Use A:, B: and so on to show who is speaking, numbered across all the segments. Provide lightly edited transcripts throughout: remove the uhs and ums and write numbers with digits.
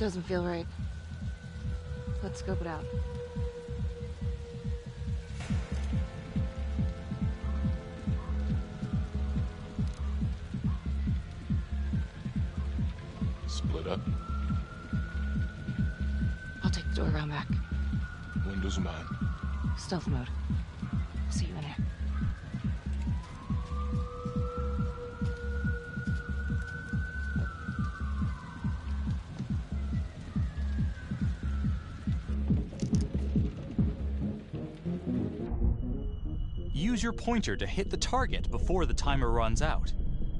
A: Doesn't feel right. Let's scope it out.
B: Split up.
A: I'll take the door around back.
B: Windows mine.
A: Stealth mode. See you in there.
C: Use your pointer to hit the target before the timer runs out.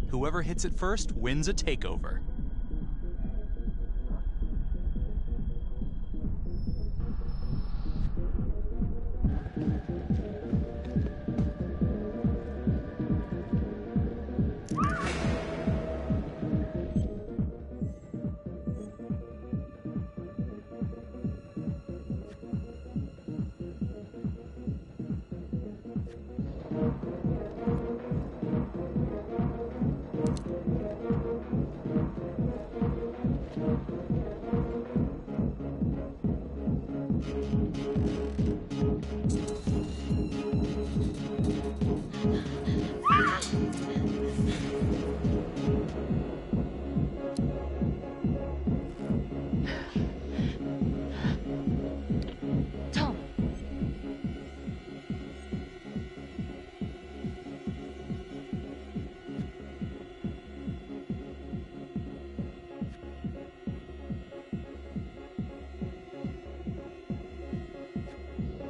C: Whoever hits it first wins a takeover.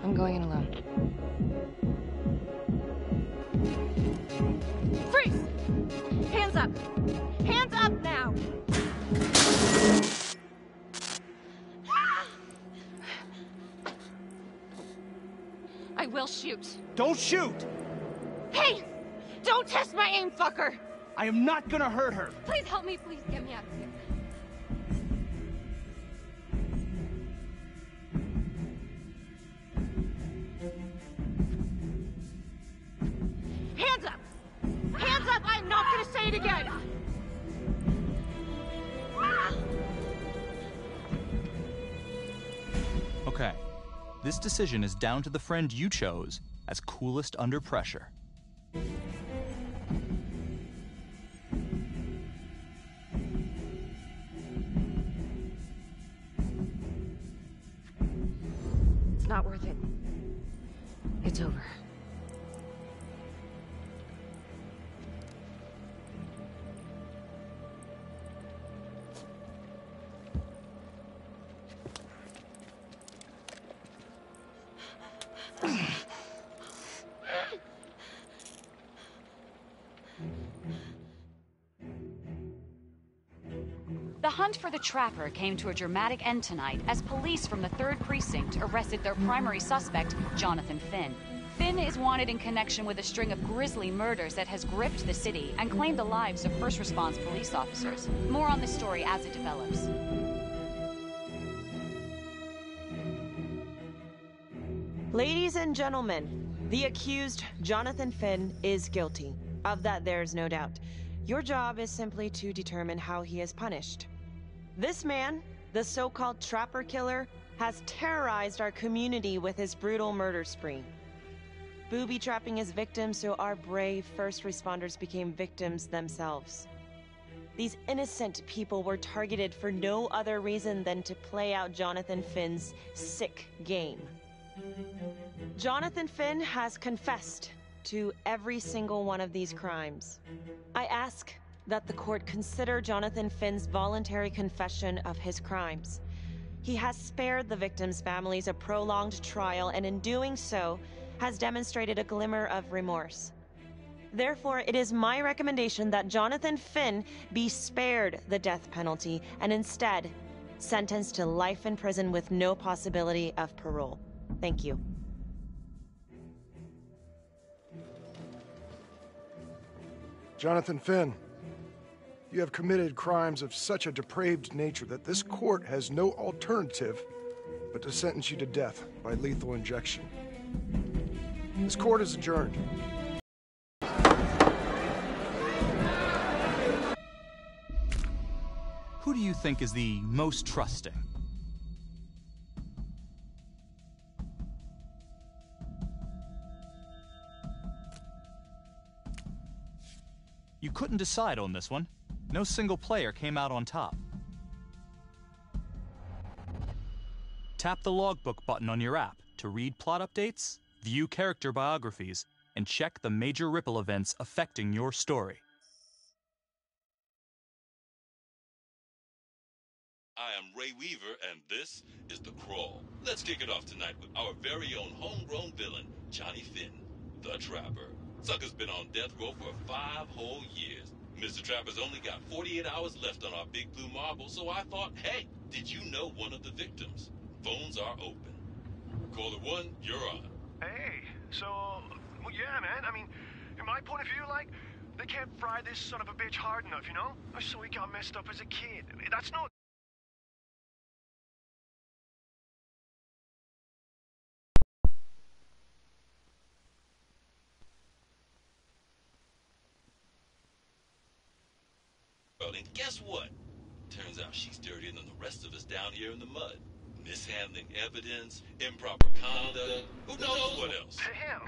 C: I'm going in alone.
D: Freeze! Hands up! Hands up now! I will shoot.
E: Don't shoot!
D: Hey! Don't test my aim, fucker!
E: I am not gonna hurt her.
D: Please help me, please get me out of here. Hands up! Hands up! I'm not gonna say it again!
C: Okay, this decision is down to the friend you chose as coolest under pressure.
A: It's not worth it. It's over.
F: The hunt for the Trapper came to a dramatic end tonight as police from the 3rd Precinct arrested their primary suspect, Jonathan Finn. Finn is wanted in connection with a string of grisly murders that has gripped the city and claimed the lives of first response police officers. More on this story as it develops.
G: Ladies and gentlemen, the accused, Jonathan Finn, is guilty. Of that, there's no doubt. Your job is simply to determine how he is punished. This man, the so-called Trapper Killer, has terrorized our community with his brutal murder spree. Booby-trapping his victims so our brave first responders became victims themselves. These innocent people were targeted for no other reason than to play out Jonathan Finn's sick game. Jonathan Finn has confessed to every single one of these crimes. I ask that the court consider Jonathan Finn's voluntary confession of his crimes. He has spared the victims' families a prolonged trial, and in doing so, has demonstrated a glimmer of remorse. Therefore, it is my recommendation that Jonathan Finn be spared the death penalty and instead sentenced to life in prison with no possibility of parole. Thank you.
H: Jonathan Finn, you have committed crimes of such a depraved nature that this court has no alternative but to sentence you to death by lethal injection. This court is adjourned.
C: who do you think is the most trusting? You couldn't decide on this one. No single player came out on top. Tap the logbook button on your app to read plot updates, view character biographies, and check the major ripple events affecting your story.
I: I am Ray Weaver, and this is The Crawl. Let's kick it off tonight with our very own homegrown villain, Johnny Finn, the Trapper. Sucker's been on death row for 5 whole years. Mr. Trapper's only got 48 hours left on our big blue marble, so I thought, hey, did you know one of the victims? Phones are open. Caller 1, you're on.
H: Hey, so, well, yeah, man. I mean, in my point of view, like, they can't fry this son of a bitch hard enough, you know? So he got messed up as a kid. That's no...
I: Well, and guess what? Turns out she's dirtier than the rest of us down here in the mud. Mishandling evidence, improper conduct, who knows what else?
H: Damn.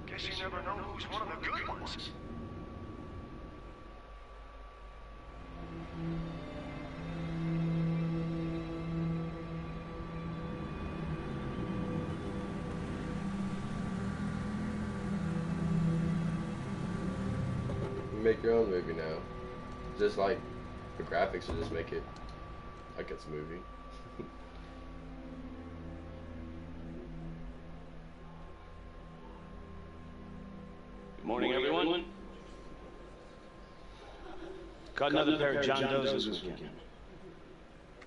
H: Guess you never know who's one of the good ones.
J: You make your own movie now. Just like the graphics will just make it like it's a movie.
K: Good morning, everyone. Caught another pair of John Does this weekend.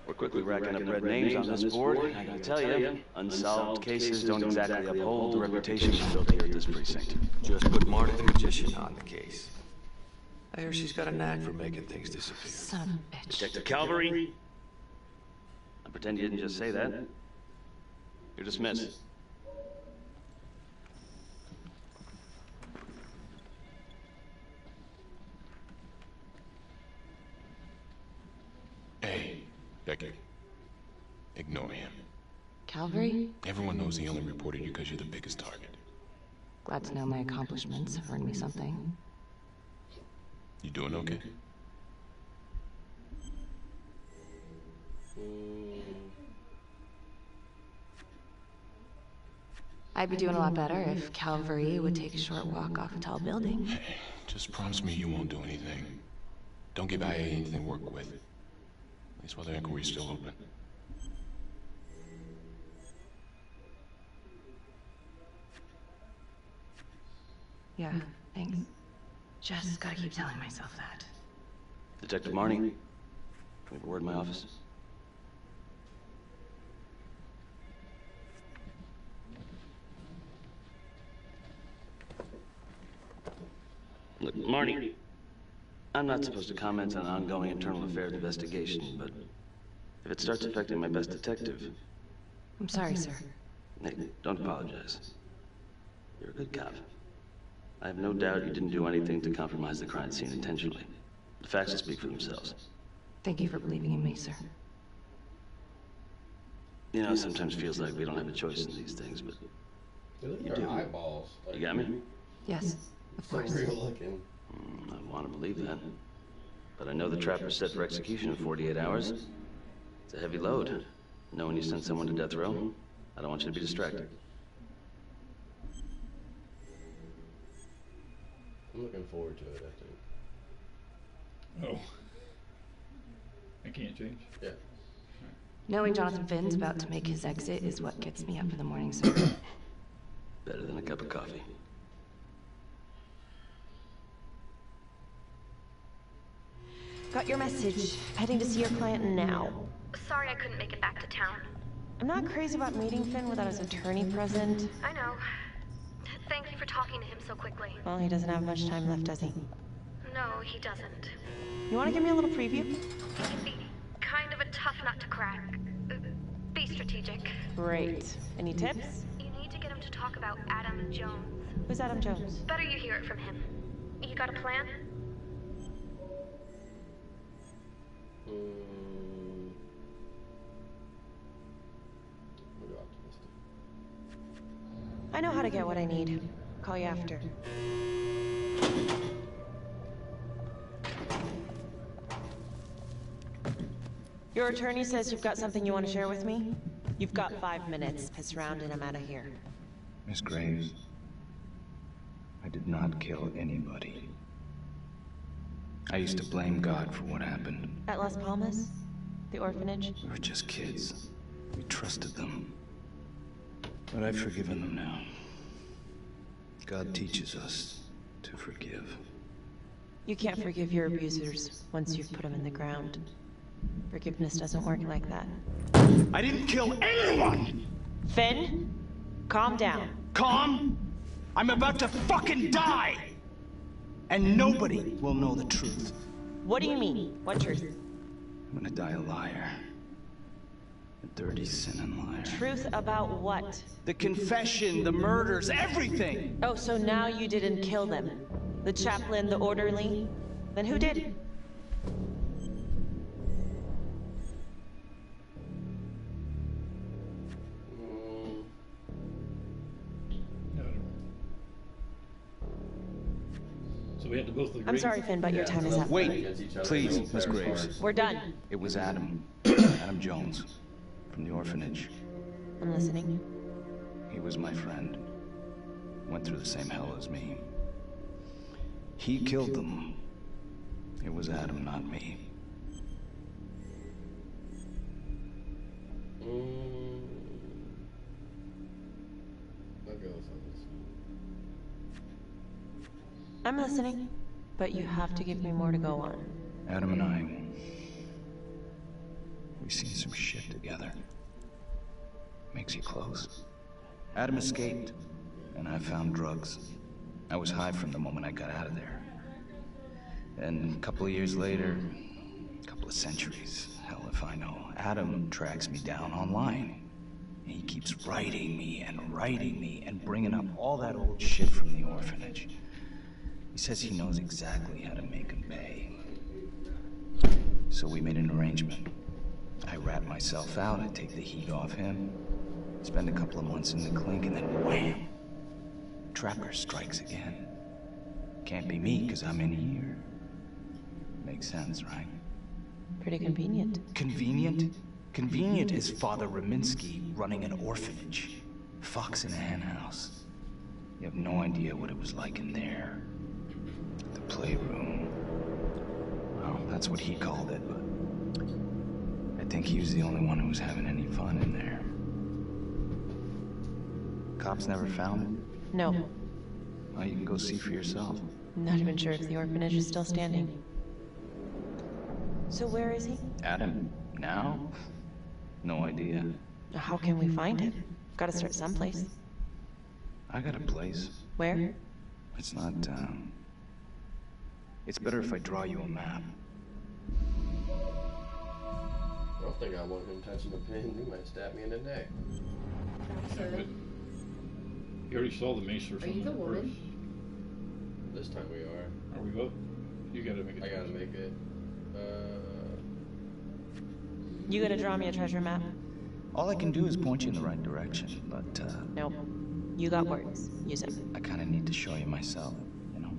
K: We're quickly racking up red names on this board. I gotta tell you, unsolved cases don't exactly uphold the reputation we built here at this precinct.
L: Just put Marty the Magician on the case. I hear she's got a knack for making things disappear.
A: Son of a bitch.
K: Detective Calvary. I pretend you didn't just say that. You're dismissed.
B: Hey, Becky. Ignore him.
A: Calvary?
B: Everyone knows he only reported you because you're the biggest target.
A: Glad to know my accomplishments have earned me something.
B: You doing okay?
A: I'd be doing a lot better if Calvary would take a short walk off a tall building.
B: Hey, just promise me you won't do anything. Don't give IA anything to work with. At least while the inquiry's still open.
A: Yeah, thanks. Just gotta keep telling myself that.
K: Detective Marnie, can we have a word in my office? Look, Marnie, I'm not supposed to comment on an ongoing internal affairs investigation, but if it starts affecting my best detective...
A: I'm sorry, sir.
K: Hey, don't apologize. You're a good cop. I have no doubt you didn't do anything to compromise the crime scene intentionally. The facts will speak for themselves.
A: Thank you for believing in me, sir.
K: You know, it sometimes feels like we don't have a choice in these things, but
J: You do. Eyeballs.
K: you got me?
A: Yes, of course.
J: Real looking.
K: I want to believe that. But I know the trapper's set for execution in 48 hours. It's a heavy load. Knowing you sent someone to death row, I don't want you to be distracted.
J: I'm looking forward to it, I think.
M: Oh. I can't change?
J: Yeah.
A: Knowing Jonathan Finn's about to make his exit is what gets me up in the morning, sir.
K: Better than a cup of coffee.
G: Got your message. Heading to see your client now.
D: Sorry I couldn't make it back to town.
G: I'm not crazy about meeting Finn without his attorney present.
D: I know. Thank you for talking to him so quickly.
G: Well, he doesn't have much time left, does he?
D: No, he doesn't.
G: You want to give me a little preview?
D: He can be kind of a tough nut to crack. Be strategic.
G: Great. Any tips?
D: You need to get him to talk about Adam Jones.
G: Who's Adam Jones?
D: Better you hear it from him. You got a plan?
G: I know how to get what I need. Call you after. Your attorney says you've got something you want to share with me? You've got 5 minutes. Piss around and I'm out of here.
L: Miss Graves, I did not kill anybody. I used to blame God for what happened.
G: At Las Palmas? The orphanage?
L: We were just kids. We trusted them. But I've forgiven them now. God teaches us to forgive.
G: You can't forgive your abusers once you've put them in the ground. Forgiveness doesn't work like that.
E: I didn't kill anyone!
G: Finn, calm down.
E: Calm? I'm about to fucking die! And nobody will know the truth.
G: What do you mean? What truth?
L: I'm gonna die a liar. A dirty, sinning liar.
G: Truth about what?
E: The confession, the murders, everything!
G: Oh, so now you didn't kill them? The chaplain, the orderly? Then who did?
M: So we had to both agree.
G: I'm sorry, Finn, but your time is up.
L: Wait, please, Miss Graves.
G: We're done.
L: It was Adam. Adam Jones. From the orphanage.
G: I'm listening.
L: He was my friend. Went through the same hell as me. He killed them. It was Adam, not me.
G: I'm listening, but you have to give me more to go on.
L: Adam and I, we've seen some shit together. Makes you close. Adam escaped, and I found drugs. I was high from the moment I got out of there. And a couple of years later, a couple of centuries, hell if I know, Adam tracks me down online. And he keeps writing me and bringing up all that old shit from the orphanage. He says he knows exactly how to make him pay. So we made an arrangement. I rat myself out, I take the heat off him, spend a couple of months in the clink, and then wham! Trapper strikes again. Can't be me, because I'm in here. Makes sense, right?
G: Pretty convenient.
L: Convenient? Convenient is Father Raminsky running an orphanage. Fox in a hen house. You have no idea what it was like in there. The playroom. Well, that's what he called it, but I think he was the only one who was having any fun in there. Cops never found him?
G: No.
L: Well, you can go see for yourself.
G: Not even sure if the orphanage is still standing. So where is he?
L: Adam? Now? No idea.
G: How can we find him? Gotta start someplace.
L: I got a place.
G: Where?
L: It's not, it's better if I draw you a map.
J: I don't think I want him touching the pin. He might stab me in the neck.
M: You already saw the mace or something.
N: Are you the woman?
J: This time we are.
M: Are we both? You gotta make it.
J: I gotta make it.
G: You gonna draw me a treasure map?
L: All I can do is point you in the right direction, but,
G: Nope. You got words. Use them.
L: I kinda need to show you myself, you know?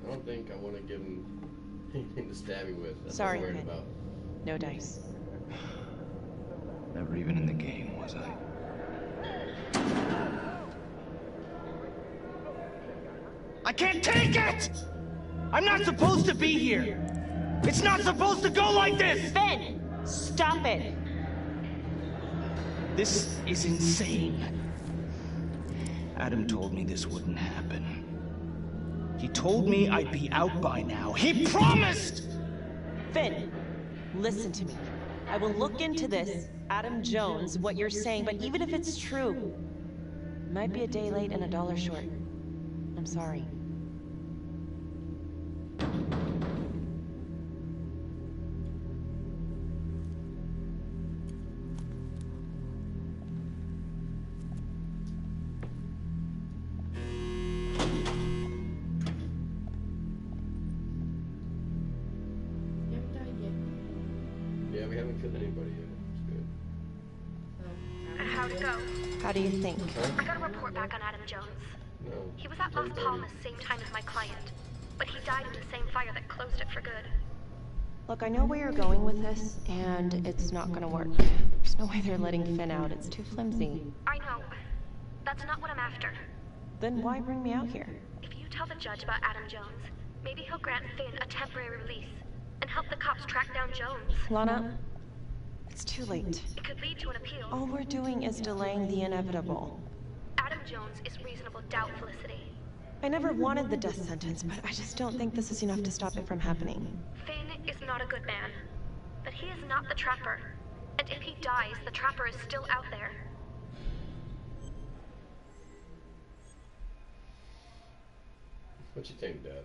J: I don't think I want to give him anything to stab me with. That's
G: Sorry,
J: what I'm worried
G: Finn.
J: about.
G: No dice.
L: Never even in the game, was I?
E: I can't take it! I'm not supposed to be here! It's not supposed to go like this!
G: Finn! Stop it!
E: This is insane.
L: Adam told me this wouldn't happen.
E: He told me I'd be out by now. He promised!
G: Finn, listen to me. I will look into this, Adam Jones, what you're saying, but even if it's true, it might be a day late and $1 short. I'm sorry.
J: haven't killed anybody yet. It's good.
D: How'd it go?
G: How do you think?
D: I got a report back on Adam Jones.
J: No.
D: He was at Las Palmas same time as my client, but he died in the same fire that closed it for good.
G: Look, I know where you're going with this, and it's not gonna work. There's no way they're letting Finn out. It's too flimsy.
D: I know. That's not what I'm after.
G: Then why bring me out here?
D: If you tell the judge about Adam Jones, maybe he'll grant Finn a temporary release and help the cops track down Jones.
G: Lana, it's too late.
D: It could lead to an appeal.
G: All we're doing is delaying the inevitable.
D: Adam Jones is reasonable doubt, Felicity.
G: I never wanted the death sentence, but I just don't think this is enough to stop it from happening.
D: Finn is not a good man, but he is not the Trapper. And if he dies, the Trapper is still out there.
J: What you think, Dad?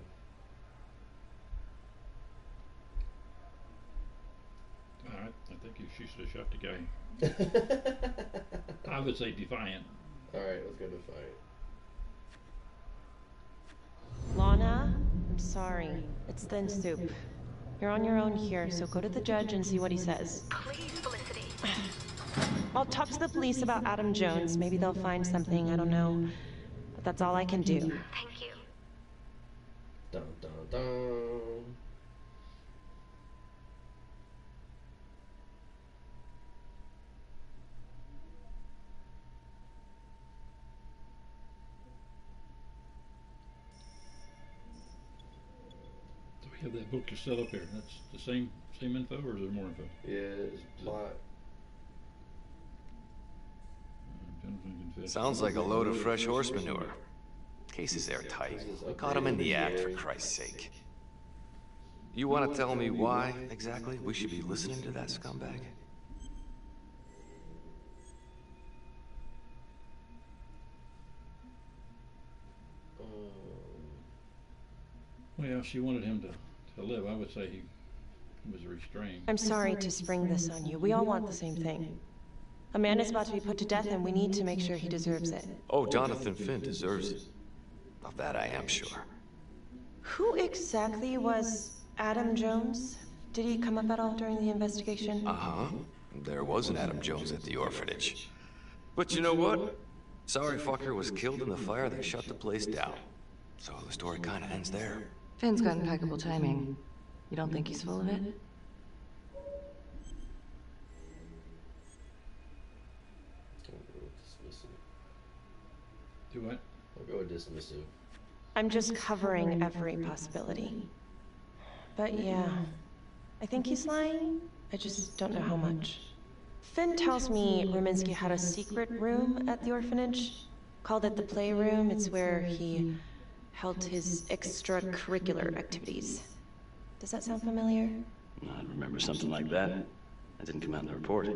M: I think she should have shot the guy. I would say defiant.
J: Alright, let's go defiant.
G: Lana, I'm sorry. It's thin soup. You're on your own here, so go to the judge and see what he says.
D: Please, Felicity.
G: I'll talk to the police about Adam Jones. Maybe they'll find something, I don't know. But that's all I can do.
D: Thank you.
J: Dun dun dun.
M: We have that book just set up here. That's the same info, or is there more info?
J: Yeah, it's plot.
N: Sounds like a load of fresh horse manure. Case is airtight. We caught him in the act, for Christ's sake. You want to tell me why, exactly, we should be listening to that scumbag?
M: Well, she wanted him to live. I would say he was restrained.
G: I'm sorry to spring this on you. We all want the same thing. A man is about to be put to death, and we need to make sure he deserves it.
N: Oh, Jonathan Finn deserves it. Of that I am sure.
G: Who exactly was Adam Jones? Did he come up at all during the investigation?
N: Uh-huh. There was an Adam Jones at the orphanage. But you know what? Sorry fucker was killed in the fire that shut the place down. So the story kinda ends there.
A: Finn's got impeccable timing. You don't think he's full of it?
M: Do what?
J: I'll go with dismissive.
G: I'm just covering every possibility. But yeah, I think he's lying. I just don't know how much. Finn tells me Ruminsky had a secret room at the orphanage. Called it the playroom. It's where he held his extracurricular activities. Does that sound familiar?
K: I remember something like that. That didn't come out in the report.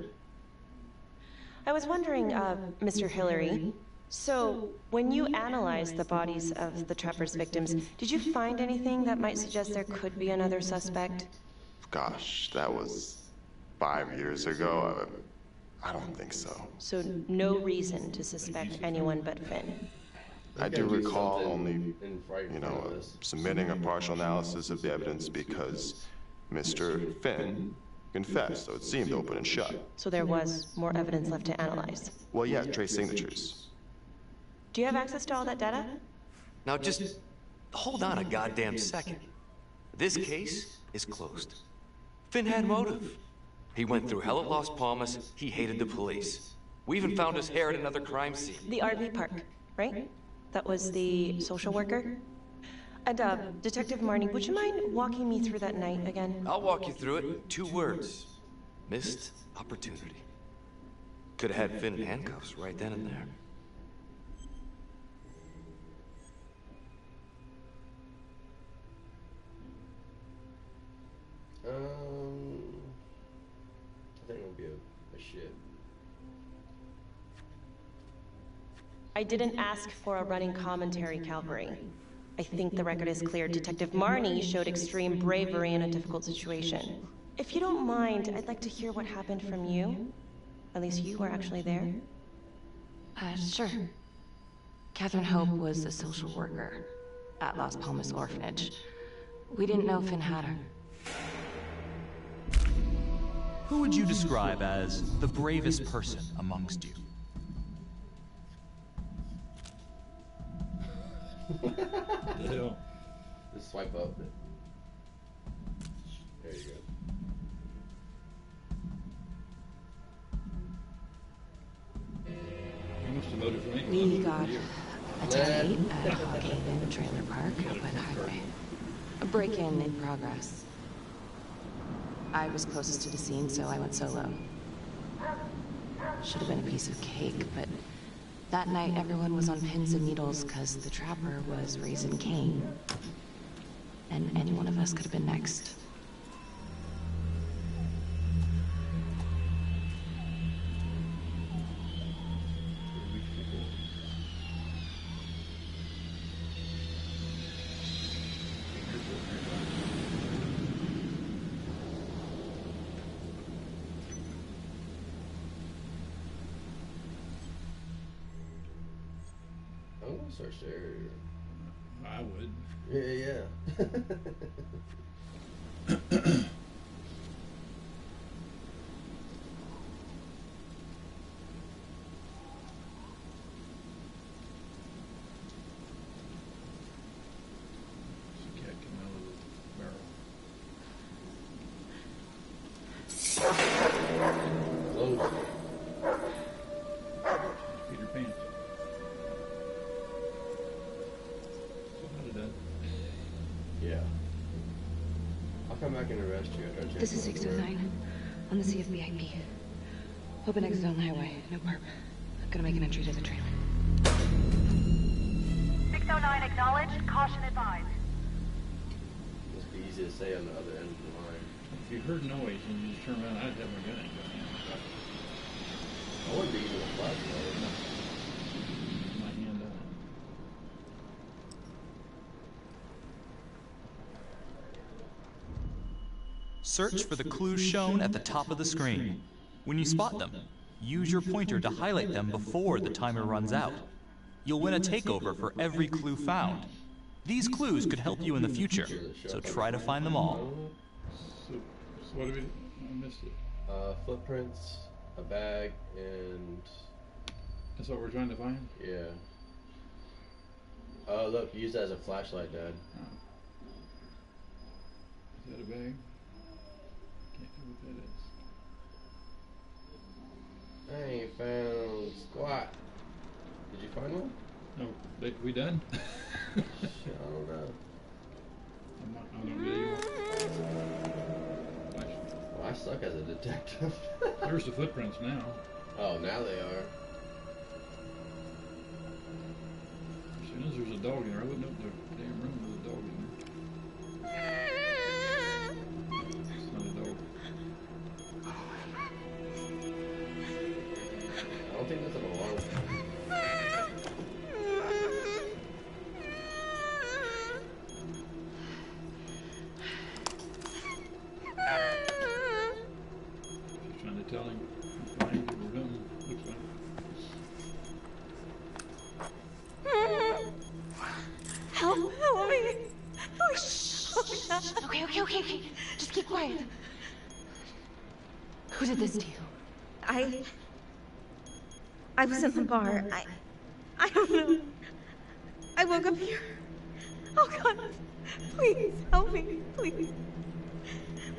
G: I was wondering, Mr. Hillary, so when you analyzed the bodies of the Trapper's victims, did you find anything that might suggest there could be another suspect?
B: Gosh, that was 5 years ago. I don't think so.
G: So no reason to suspect anyone but Finn.
B: I do recall only, submitting a partial analysis of the evidence because Mr. Finn confessed, so it seemed open and shut.
G: So there was more evidence left to analyze.
B: Well, yeah, trace signatures.
G: Do you have access to all that data?
N: Now just hold on a goddamn second. This case is closed. Finn had motive. He went through hell at Las Palmas, he hated the police. We even found his hair at another crime scene.
G: The RV park, right? That was the social worker? And, Detective Marnie, would you mind walking me through that night again?
N: I'll walk you through it in 2 words. Missed opportunity. Could have had Finn in handcuffs right then and there.
J: I think it would be a shit.
G: I didn't ask for a running commentary, Calvary. I think the record is clear. Detective Marnie showed extreme bravery in a difficult situation. If you don't mind, I'd like to hear what happened from you. At least you were actually there.
A: Sure. Catherine Hope was a social worker at Las Palmas Orphanage. We didn't know Finn had her.
C: Who would you describe as the bravest person amongst you?
J: The hell? Just swipe up. There you go.
A: We got a tailgate at Hawkhaven Trailer Park up by the highway. A break-in in progress. I was closest to the scene, so I went solo. Should have been a piece of cake, but that night everyone was on pins and needles because the trapper was raising Cain. And any one of us could have been next.
J: Search the area.
M: I would.
J: Yeah.
A: This is 609 on the CFBIP. Open exit on the highway. No perp. Gonna make an entry to the trailer.
D: 609 acknowledged. Caution advised.
J: Must be easy to say on the other end of the line.
M: If you heard noise and you just turn around, I'd have my gun in.
J: I wouldn't be using a flashlight.
M: My hand on it.
C: Search for the clues shown at the top of the screen. When you spot them, use your pointer to highlight them before the timer runs out. You'll win a takeover for every clue found. These clues could help you in the future, so try to find them all.
M: So what did I missed it?
J: Footprints, a bag, and...
M: That's what we're trying to find?
J: Yeah. Oh, look, use that as a flashlight, Dad.
M: Oh. Is that a bag? Can't tell what that is.
J: I ain't found squat. Did you find one?
M: No, we done?
J: Shit, I don't know.
M: I don't get you.
J: Well, I suck as a detective.
M: There's the footprints now.
J: Oh, now they are.
M: As soon as there's a dog in there, I wouldn't open the damn room with a dog in there. It's not a dog.
J: I don't think that's an alarm.
M: Just trying to tell him find the room. Looks like.
A: Help me! Oh, shh. Okay. Just keep quiet. Who did this to you?
O: I was in the bar. I don't know. I woke up here. Oh God, please help me, please.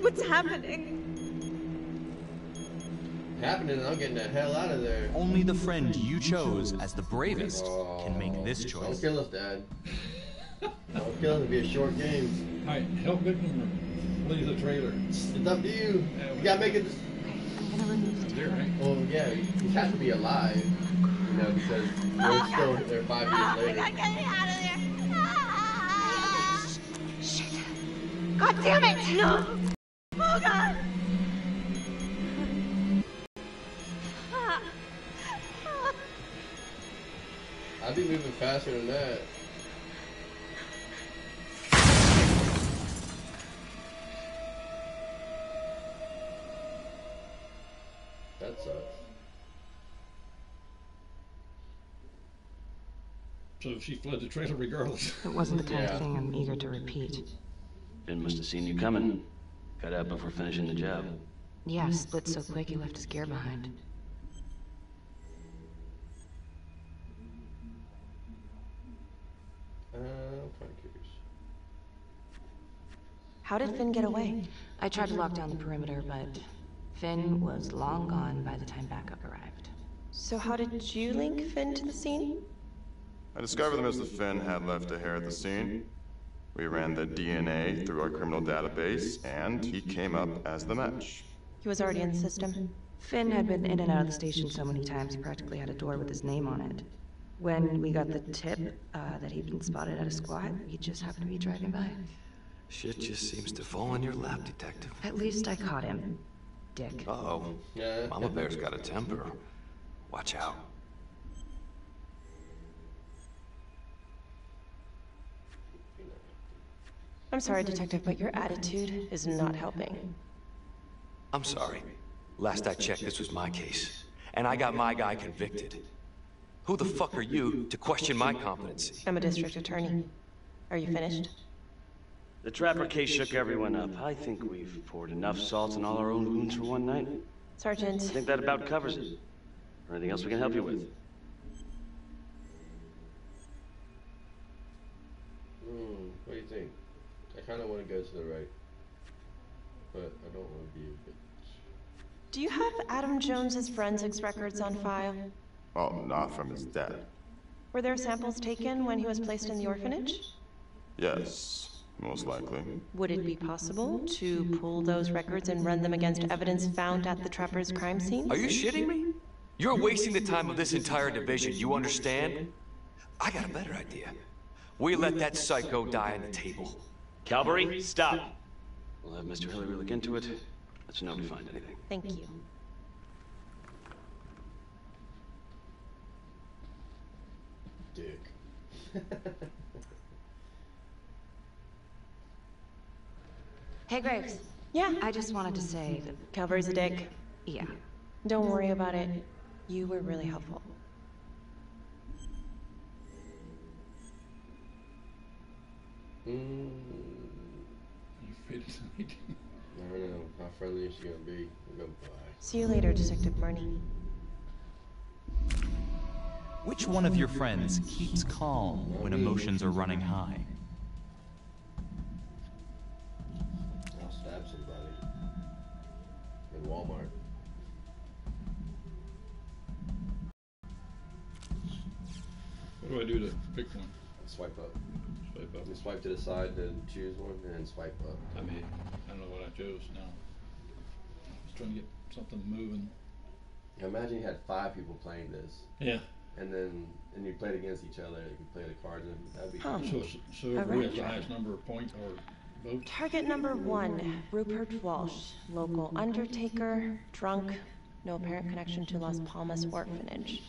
O: What's happening?
J: I'm getting the hell out of there.
C: Only the friend you chose as the bravest can make this choice.
J: Don't kill us, Dad. Don't kill us, it'll be a short game.
M: Alright, help victim or leave the trailer.
J: It's up to you. You gotta make it.
A: I'm gonna remove the
M: there, right?
J: Well, yeah, he has to be alive. You know, because we're still there 5 years later.
O: I gotta get out of there. Ah!
A: Shit. God damn it!
O: No. Oh God.
J: I'd be moving faster than that. That sucks.
M: So she fled the trailer regardless.
A: It wasn't the kind of thing I'm eager to repeat.
K: Finn must have seen you coming. Got out before finishing the job.
A: Yeah, split so quick he left his gear behind.
J: I'm kind of curious.
G: How did Finn get away?
A: I tried to lock down the perimeter, but Finn was long gone by the time backup arrived.
G: So how did you link Finn to the scene?
B: I discovered that Mr. Finn had left a hair at the scene. We ran the DNA through our criminal database, and he came up as the match.
G: He was already in the system.
A: Finn had been in and out of the station so many times he practically had a door with his name on it. When we got the tip that he'd been spotted at a squat, he just happened to be driving by.
N: Shit just seems to fall in your lap, Detective.
A: At least I caught him, Dick.
N: Uh-oh. Mama Bear's got a temper. Watch out.
G: I'm sorry, Detective, but your attitude is not helping.
N: I'm sorry. Last I checked, this was my case. And I got my guy convicted. Who the fuck are you to question my competency?
G: I'm a district attorney. Are you finished?
K: The Trapper case shook everyone up. I think we've poured enough salt in all our own wounds for one night.
G: Sergeant.
K: I think that about covers it. Or anything else we can help you with?
J: What do you think? I kind of want to go to the right, but I don't want to be a bitch.
G: Do you have Adam Jones's forensics records on file?
B: Well, not from his death.
G: Were there samples taken when he was placed in the orphanage?
B: Yes, most likely.
G: Would it be possible to pull those records and run them against evidence found at the Trapper's crime scene?
N: Are you shitting me? You're wasting the time of this entire division, you understand? I got a better idea. We let that psycho die on the table.
K: Calvary, stop! We'll have Mr. Hillary look into it. Let you know if we find anything.
G: Thank you.
J: Dick.
A: Hey, Graves.
G: Yeah?
A: I just wanted to say that...
G: Calvary's a dick.
A: Yeah.
G: Don't worry about it. You were really helpful.
J: You fit tonight. I don't know. How friendly is she gonna be? We'll go by.
G: See you later, Detective Marnie.
C: Which one of your friends keeps calm when emotions are running high?
J: I'll stab somebody. In Walmart.
M: What do I do to pick one?
J: Swipe up.
M: Swipe up.
J: You swipe to the side to choose one, and then swipe up.
M: I mean, I don't know what I chose now. I was trying to get something moving.
J: Imagine you had 5 people playing this.
M: Yeah.
J: And you played against each other. You could play the cards, and that'd be cool.
M: So who has the highest number of points or votes?
G: Target number 1, Rupert Walsh, local undertaker, drunk, no apparent connection to Las Palmas orphanage.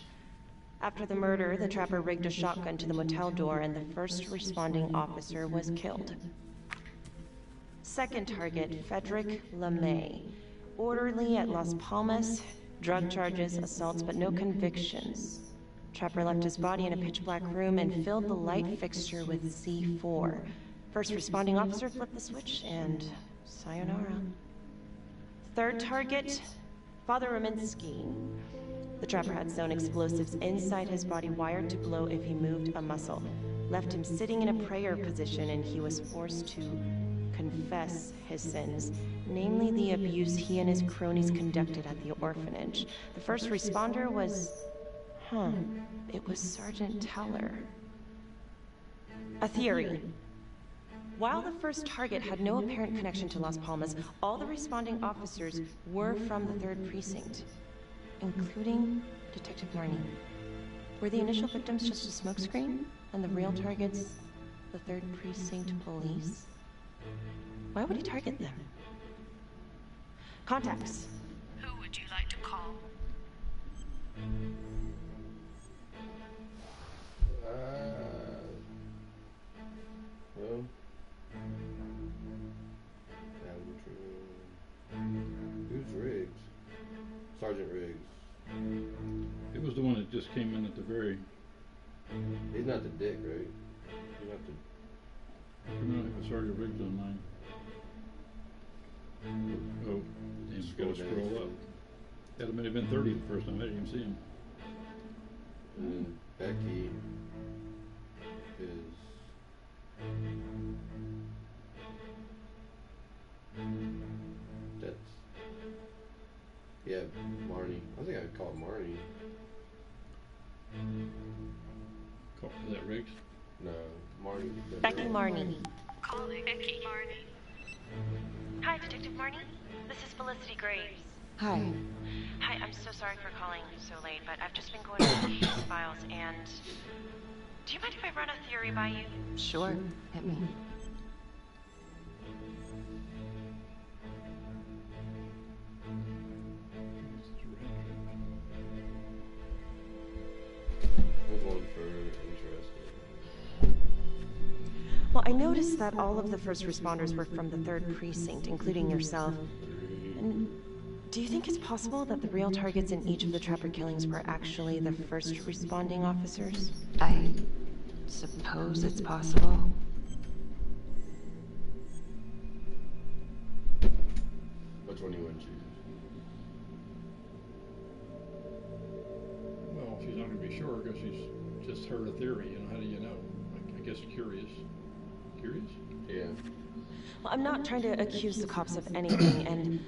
G: After the murder, the Trapper rigged a shotgun to the motel door and the first responding officer was killed. Second target, Frederick LeMay, orderly at Las Palmas, drug charges, assaults, but no convictions. Trapper left his body in a pitch-black room and filled the light fixture with C4. First responding officer flipped the switch and sayonara. Third target, Father Rominsky. The Trapper had sewn explosives inside his body wired to blow if he moved a muscle. Left him sitting in a prayer position and he was forced to confess his sins, namely the abuse he and his cronies conducted at the orphanage. The first responder was... it was Sergeant Teller. A theory. While the first target had no apparent connection to Las Palmas, all the responding officers were from the 3rd Precinct, including Detective Marnie. Were the initial victims just a smokescreen, and the real targets the 3rd Precinct police? Why would he target them? Contacts.
F: Who would you like to call?
J: Well, who's Riggs? Sergeant Riggs.
M: It was the one that just came in at the very...
J: He's not the dick, right? He's not the...
M: Criminal Sergeant Riggs on mine. Oh, he's got to scroll up. That might have been 30 the first time. I didn't even see him.
J: And then Becky is... That's... Yeah, Marnie. I think I'd call it Marnie.
M: Is that Riggs?
J: No, Marnie.
G: Becky Marnie.
D: Calling Becky Marnie.
G: Hi, Detective Marnie. This is Felicity Graves.
A: Hi.
G: Hi, I'm so sorry for calling so late, but I've just been going over the case files, and... Do you mind if I run a theory by you?
A: Sure. Hit me.
G: Well, I noticed that all of the first responders were from the 3rd Precinct, including yourself. And do you think it's possible that the real targets in each of the Trapper killings were actually the first responding officers?
A: I suppose it's possible.
J: Which one do you want to choose?
M: Well, she's not going to be sure because she's just heard a theory. You know, how do you know? I guess curious. Curious?
J: Yeah.
G: Well, I'm not trying to accuse the cops of anything, and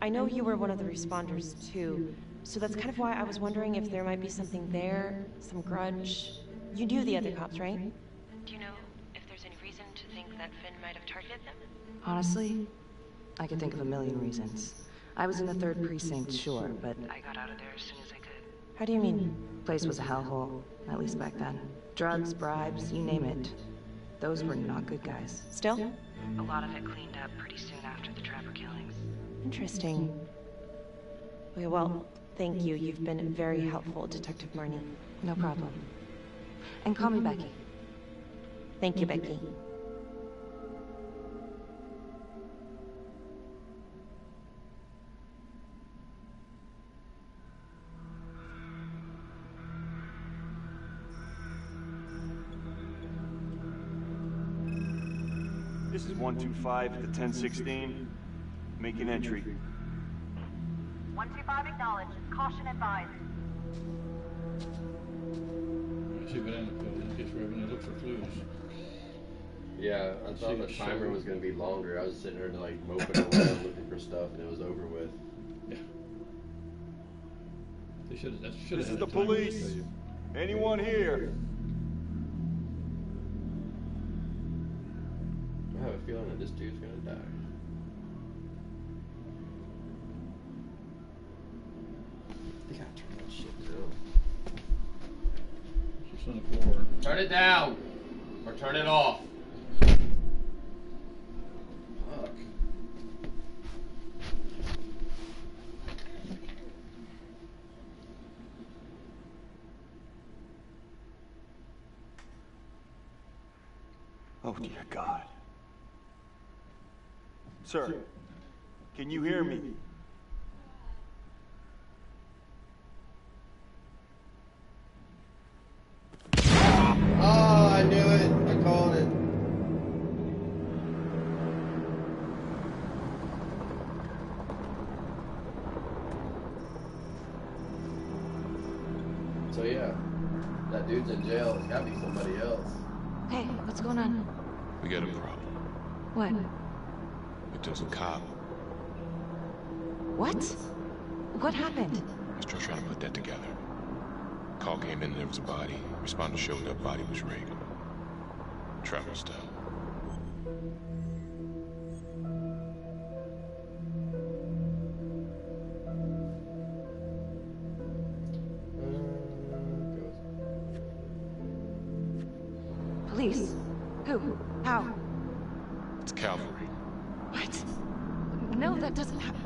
G: I know you were one of the responders, too. So that's kind of why I was wondering if there might be something there, some grudge. You knew the other cops, right? Do you know if there's any reason to think that Finn might have targeted them?
A: Honestly, I could think of a million reasons. I was in the 3rd Precinct, sure, but I got out of there as soon as I could.
G: How do you mean?
A: Place was a hellhole, at least back then. Drugs, bribes, you name it. Those were not good guys.
G: Still?
A: A lot of it cleaned up pretty soon after the Trapper killings.
G: Interesting. Okay, well, thank you. You've been very helpful, Detective Marnie.
A: No problem. And call me Becky.
G: Thank you, Becky.
P: This is 125 at the 1016. Making entry.
Q: 125 acknowledged. Caution advised.
M: See banana peel. In case we're having to look for clues.
J: Yeah, I thought the timer was going to be longer. I was sitting there like moping around looking for stuff, and it was over with.
M: Yeah. They should have.
P: This is the police. Anyone here?
J: I have a feeling that this dude's gonna die. They gotta turn that shit down.
M: She's on the floor.
J: Turn it down! Or turn it off. Fuck.
P: Oh dear God. Sir, can you hear me?
J: Oh, I knew it. I called it. So yeah, that dude's in jail. It's gotta be somebody else.
A: Hey, what's going on?
B: We got a problem.
A: What?
B: Victim's a cop.
A: What? What happened?
B: I was trying to put that together. Call came in and there was a body. Responder showed up, body was rigged. Trapper style.
A: Police? Who? How?
B: It's cavalry.
A: What? No, that doesn't happen.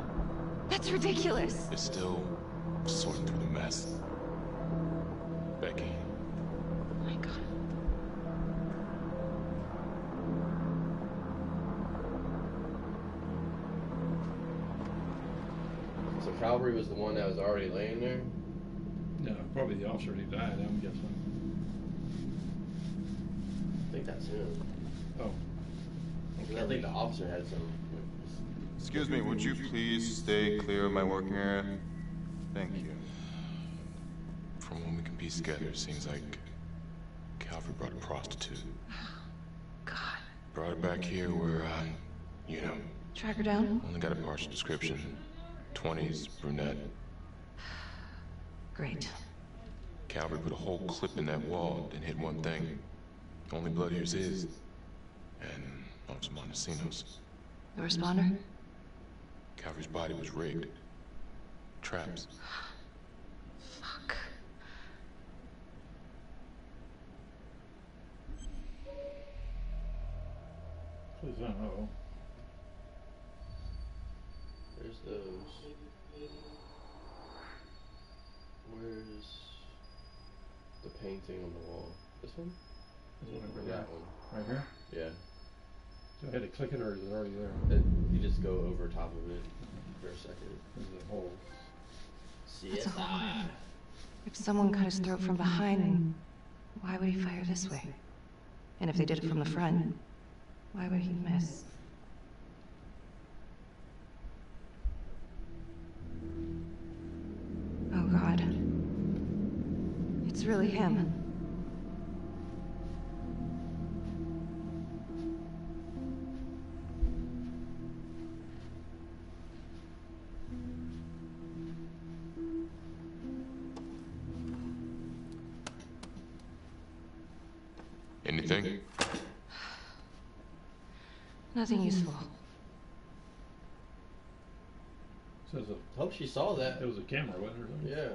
A: That's ridiculous.
B: It's still sorting through the mess. Becky.
A: Oh my God.
J: So Calvary was the one that was already laying there?
M: No, probably the officer who died, I'm guessing.
J: I think that's him.
M: Oh.
J: I think the officer had some
B: Excuse me, would you please stay clear of my working area? Thank you.
R: From what we can piece together, it seems like Calvary brought a prostitute.
A: God.
R: Brought her back here where, you know.
A: Track her down?
R: Only got a partial description. 20s, brunette.
A: Great.
R: Calvary put a whole clip in that wall, then hit one thing. Only blood here's his. And also Montesinos.
A: The responder?
R: Calvary's body was rigged. Traps.
A: Fuck.
M: Please don't know.
J: Where's those? Where's the painting on the wall? This one?
M: This one over
J: Or
M: here.
J: that one?
M: Right here?
J: Yeah.
M: Do I have to click it or is it already there?
J: You just go over top of it for a second.
M: This is a hole.
A: That's a hole. If someone cut his throat from behind, then why would he fire this way? And if they did it from the front, why would he miss? Oh God. It's really him.
R: Anything?
A: Nothing useful.
M: Says
J: Hope she saw that.
M: It was a camera, wasn't it? Or something?
J: Yeah.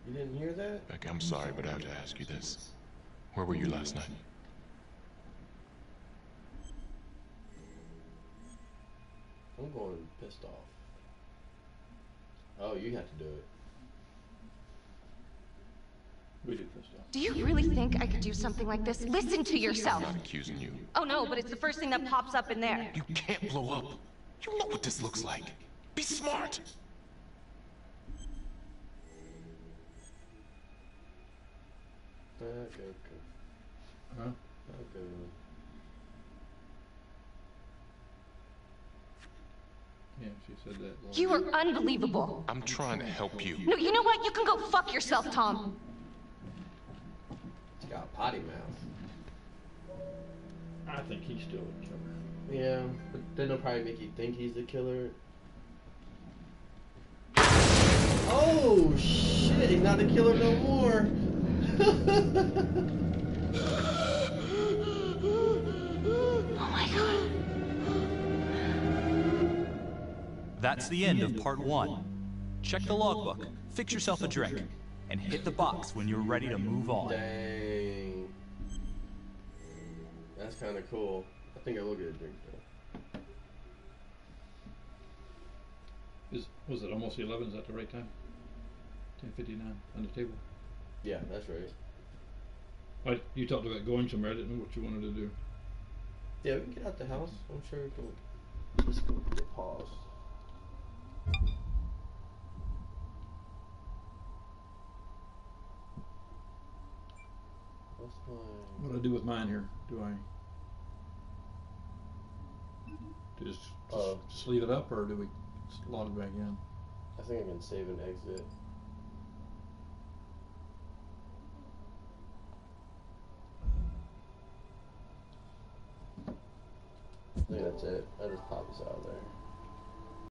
J: You didn't hear that?
R: Becky, I'm sorry, but I have to ask you this. Where were you last night?
J: I'm going pissed off. Oh, you have to do it.
M: We did pissed off.
A: Do you really think I could do something like this? Listen to yourself.
R: I'm not accusing you.
A: Oh no, but it's the first thing that pops up in there.
R: You can't blow up. You know what this looks like. Be smart.
J: Okay.
M: Huh?
J: Okay.
M: Yeah, she said that.
A: You are unbelievable.
R: I'm trying to help you.
A: No, you know what? You can go fuck yourself, Tom.
J: It's got a potty mouth.
M: I think he's still a killer.
J: Yeah, but then they'll probably make you think he's the killer. Oh shit, he's not the killer no more.
A: Oh my God.
C: That's the end of part 1. Check the logbook, fix yourself a drink, and hit the box when you're ready to move on.
J: Dang. That's kind of cool. I think I will get a drink though.
M: Was it almost 11? Is that the right time? 10:59 on the table.
J: Yeah, that's right.
M: You talked about going somewhere. I didn't know what you wanted to do.
J: Yeah, we can get out the house. I'm sure we can. Just go get pause. What's my...
M: What do I do with mine here? Do I just leave it up, or do we log back in?
J: I think I can save and exit. I think that's it. I just pop this out of there.